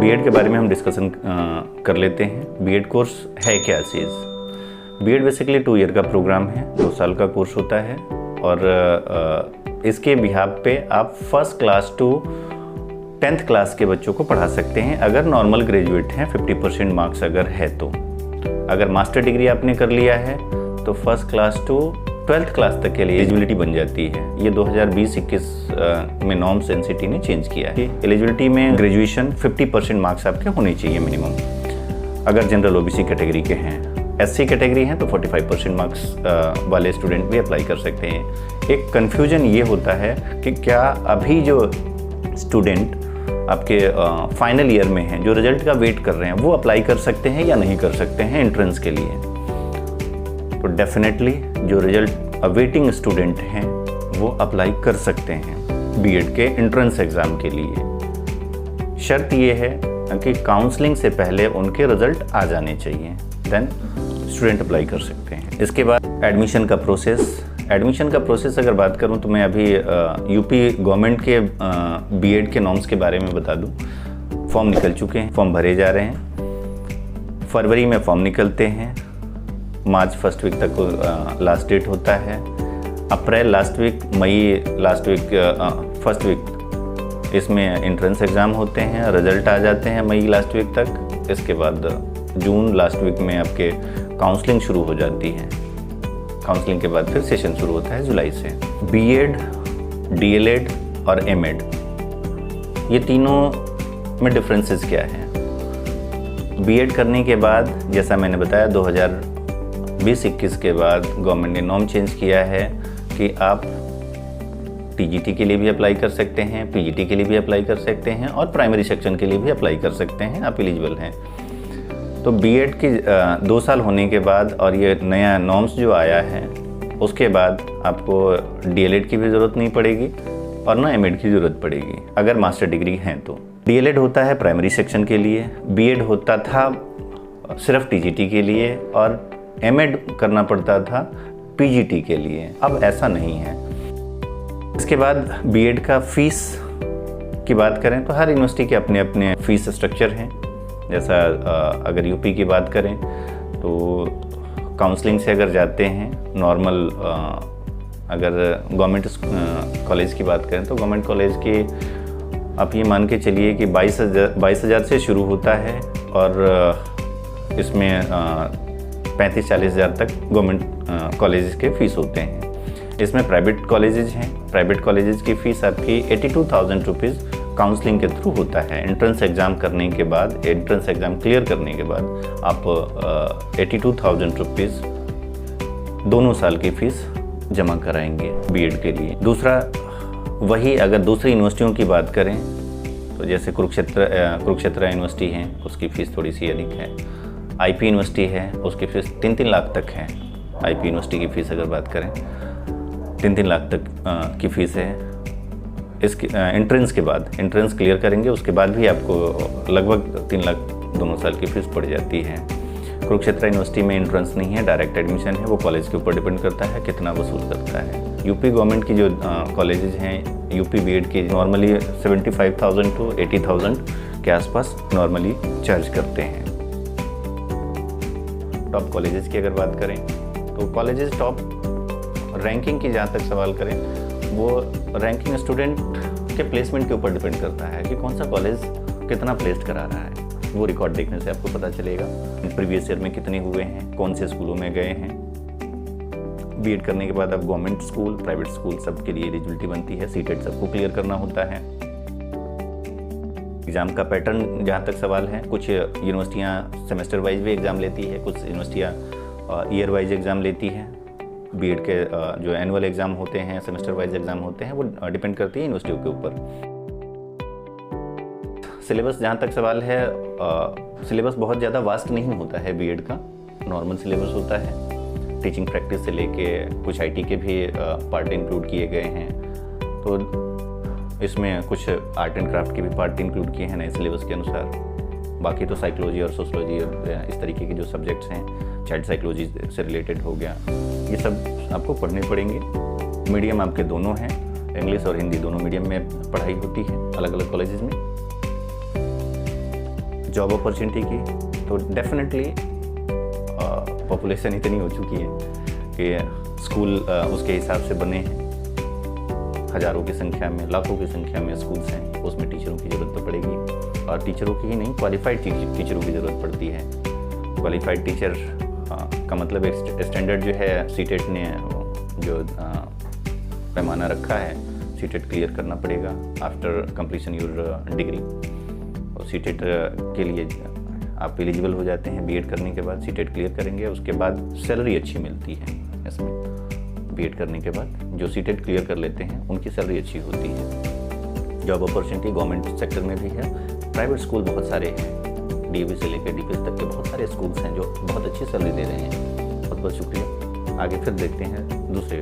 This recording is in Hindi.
बीएड के बारे में हम डिस्कशन कर लेते हैं। बीएड कोर्स है क्या चीज़? बीएड बेसिकली 2 ईयर का प्रोग्राम है, 2 साल का कोर्स होता है और इसके बिहाफ पे आप first class to 10th class के बच्चों को पढ़ा सकते हैं अगर नॉर्मल ग्रेजुएट हैं, 50% मार्क्स अगर है तो। अगर मास्टर डिग्री आपने कर लिया है तो first class to 12th class तक के लिए एलिजिबिलिटी बन जाती है। ये 2020-21 में नॉर्म्स एनसीटी ने चेंज किया है। एलिजिबिलिटी में ग्रेजुएशन 50% मार्क्स आपके होने चाहिए मिनिमम, अगर जनरल ओबीसी कैटेगरी के हैं। एससी कैटेगरी हैं तो 45% मार्क्स वाले स्टूडेंट भी अप्लाई कर सकते हैं। एक कन्फ्यूजन ये होता है कि क्या अभी जो स्टूडेंट आपके फाइनल ईयर में हैं, जो रिजल्ट का वेट कर रहे हैं, वो अप्लाई कर सकते हैं या नहीं कर सकते हैं एंट्रेंस के लिए। तो डेफिनेटली जो रिजल्ट अवेटिंग स्टूडेंट हैं वो अप्लाई कर सकते हैं बीएड के एंट्रेंस एग्ज़ाम के लिए। शर्त ये है कि काउंसलिंग से पहले उनके रिजल्ट आ जाने चाहिए, देन स्टूडेंट अप्लाई कर सकते हैं। इसके बाद एडमिशन का प्रोसेस अगर बात करूं तो मैं अभी यूपी गवर्नमेंट के बीएड के नॉर्म्स के बारे में बता दूं। फॉर्म निकल चुके हैं, फॉर्म भरे जा रहे हैं। फरवरी में फॉर्म निकलते हैं, मार्च फर्स्ट वीक तक लास्ट डेट होता है। अप्रैल लास्ट वीक, मई लास्ट वीक, फर्स्ट वीक इसमें एंट्रेंस एग्ज़ाम होते हैं, रिजल्ट आ जाते हैं मई लास्ट वीक तक। इसके बाद जून लास्ट वीक में आपके काउंसलिंग शुरू हो जाती है। काउंसलिंग के बाद फिर सेशन शुरू होता है जुलाई से। बीएड, डीएलएड और एमएड, ये तीनों में डिफरेंसेस क्या हैं? बीएड करने के बाद, जैसा मैंने बताया, 2020-21 के बाद गवर्नमेंट ने नॉर्म चेंज किया है कि आप टीजीटी के लिए भी अप्लाई कर सकते हैं, पीजीटी के लिए भी अप्लाई कर सकते हैं और प्राइमरी सेक्शन के लिए भी अप्लाई कर सकते हैं, आप एलिजिबल हैं। तो बीएड की 2 साल होने के बाद और ये नया नॉर्म्स जो आया है उसके बाद आपको डीएलएड की भी ज़रूरत नहीं पड़ेगी और ना एमएड की ज़रूरत पड़ेगी अगर मास्टर डिग्री है तो। डीएलएड होता है प्राइमरी सेक्शन के लिए, बीएड होता था सिर्फ टीजीटी के लिए और एमएड करना पड़ता था पीजीटी के लिए। अब ऐसा नहीं है। इसके बाद बीएड का फीस की बात करें तो हर यूनिवर्सिटी के अपने अपने फीस स्ट्रक्चर हैं। जैसा अगर यूपी की बात करें तो काउंसलिंग से अगर जाते हैं नॉर्मल, अगर गवर्नमेंट कॉलेज की बात करें तो गवर्नमेंट कॉलेज की आप ये मान के चलिए कि 22,000 से शुरू होता है और इसमें 35-40 हज़ार तक गवर्नमेंट कॉलेजेस के फ़ीस होते हैं। इसमें प्राइवेट कॉलेजेस हैं, प्राइवेट कॉलेजेस की फ़ीस आपकी 82,000 रुपीज़ काउंसलिंग के थ्रू होता है। एंट्रेंस एग्ज़ाम करने के बाद, एंट्रेंस एग्ज़ाम क्लियर करने के बाद आप 82,000 रुपीज़ दोनों साल की फ़ीस जमा कराएंगे बीएड के लिए। दूसरा, वही अगर दूसरी यूनिवर्सिटियों की बात करें तो जैसे कुरुक्षेत्र यूनिवर्सिटी है, उसकी फ़ीस थोड़ी सी अधिक है। आईपी यूनिवर्सिटी है, उसकी फ़ीस 3-3 लाख तक है। आईपी यूनिवर्सिटी की फ़ीस अगर बात करें 3-3 लाख तक की फ़ीस है। इसके एंट्रेंस के बाद, एंट्रेंस क्लियर करेंगे उसके बाद भी आपको लगभग 3 लाख दोनों साल की फ़ीस पड़ जाती है। कुरुक्षेत्र यूनिवर्सिटी में एंट्रेंस नहीं है, डायरेक्ट एडमिशन है, वो कॉलेज के ऊपर डिपेंड करता है कितना वसूल करता है। यूपी गवर्नमेंट की जो कॉलेजेस हैं, यूपी बीएड की नॉर्मली 75,000 to 80,000 के आसपास नॉर्मली चार्ज करते हैं। टॉप कॉलेजेस की अगर बात करें तो कॉलेजेस टॉप रैंकिंग की जहाँ तक सवाल करें, वो रैंकिंग स्टूडेंट के प्लेसमेंट के ऊपर डिपेंड करता है कि कौन सा कॉलेज कितना प्लेस्ड करा रहा है। वो रिकॉर्ड देखने से आपको पता चलेगा प्रीवियस ईयर में कितने हुए हैं, कौन से स्कूलों में गए हैं। बीएड करने के बाद अब गवर्नमेंट स्कूल, प्राइवेट स्कूल सबके लिए एलिजिबिलिटी बनती है। सीटेट सबको क्लियर करना होता है। एग्ज़ाम का पैटर्न जहाँ तक सवाल है, कुछ यूनिवर्सिटियाँ सेमेस्टर वाइज भी एग्ज़ाम लेती है, कुछ यूनिवर्सिटियाँ ईयर वाइज एग्ज़ाम लेती हैं। बीएड के जो एनुअल एग्ज़ाम होते हैं, सेमेस्टर वाइज एग्ज़ाम होते हैं, वो डिपेंड करती है यूनिवर्सिटियों के ऊपर। सिलेबस जहाँ तक सवाल है, सिलेबस बहुत ज़्यादा वास्ट नहीं होता है बीएड का, नॉर्मल सिलेबस होता है। टीचिंग प्रैक्टिस से लेके कुछ आईटी के भी पार्ट इंक्लूड किए गए हैं। तो इसमें कुछ आर्ट एंड क्राफ्ट के भी पार्ट इंक्लूड किए हैं नए सिलेबस के अनुसार। बाकी तो साइकोलॉजी और सोशलॉजी और इस तरीके के जो सब्जेक्ट्स हैं, चाइल्ड साइकोलॉजी से रिलेटेड हो गया, ये सब आपको पढ़ने पड़ेंगे। मीडियम आपके दोनों हैं, इंग्लिश और हिंदी दोनों मीडियम में पढ़ाई होती है अलग अलग कॉलेजेस में। जॉब अपॉर्चुनिटी की, तो डेफिनेटली पॉपुलेशन इतनी हो चुकी है कि स्कूल उसके हिसाब से बने हैं। हज़ारों की संख्या में, लाखों की संख्या में स्कूल्स हैं, उसमें टीचरों की ज़रूरत तो पड़ेगी, और टीचरों की ही नहीं, क्वालिफाइड टीचरों की ज़रूरत पड़ती है। क्वालिफाइड टीचर का मतलब एक स्टैंडर्ड जो है, सीटेट ने जो पैमाना रखा है, सीटेट क्लियर करना पड़ेगा आफ्टर कंप्लीशन योर डिग्री। और सीटेट के लिए आप एलिजिबल हो जाते हैं बीएड करने के बाद। सीटेट क्लियर करेंगे, उसके बाद सैलरी अच्छी मिलती है इसमें। बीएड करने के बाद जो सीटेट क्लियर कर लेते हैं उनकी सैलरी अच्छी होती है। जॉब अपॉर्चुनिटी गवर्नमेंट सेक्टर में भी है, प्राइवेट स्कूल बहुत सारे हैं, डीएवी से लेकर डीपीएस तक के बहुत सारे स्कूल्स हैं जो बहुत अच्छी सैलरी दे रहे हैं। बहुत बहुत शुक्रिया। आगे फिर देखते हैं दूसरे